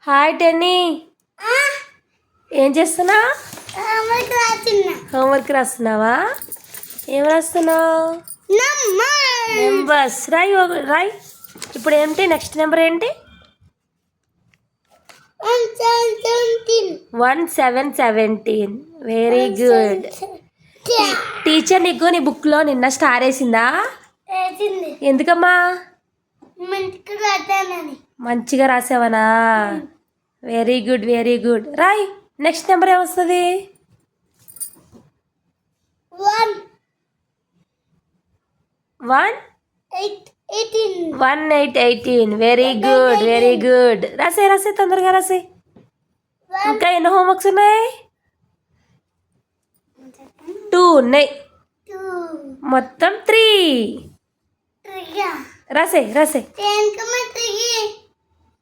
Hi టెన్నీ, ఏం చేస్తున్నా? Homework రాస్తున్నావా? ఏం రాస్తున్నావు? నెంబర్స్ రాయ్ రాయ్. ఇప్పుడు ఏంటి నెక్స్ట్ నెంబర్ ఏంటి? 1717. Very good. టీచర్ నీకు నీ బుక్లో నిన్న స్టార్ వేసిందా? ఎందుకమ్మా? మంచిగా రాసావనా? Very good very good. రాయ్ నెక్స్ట్ నెంబర్ ఏమొస్తుంది? 1818. Very good very good. రాసే తొందరగా రాసే. ఇంకా ఎన్ని హోంవర్క్స్ ఉన్నాయి? 2 ఉన్నాయి. మొత్తం 3. రాసే.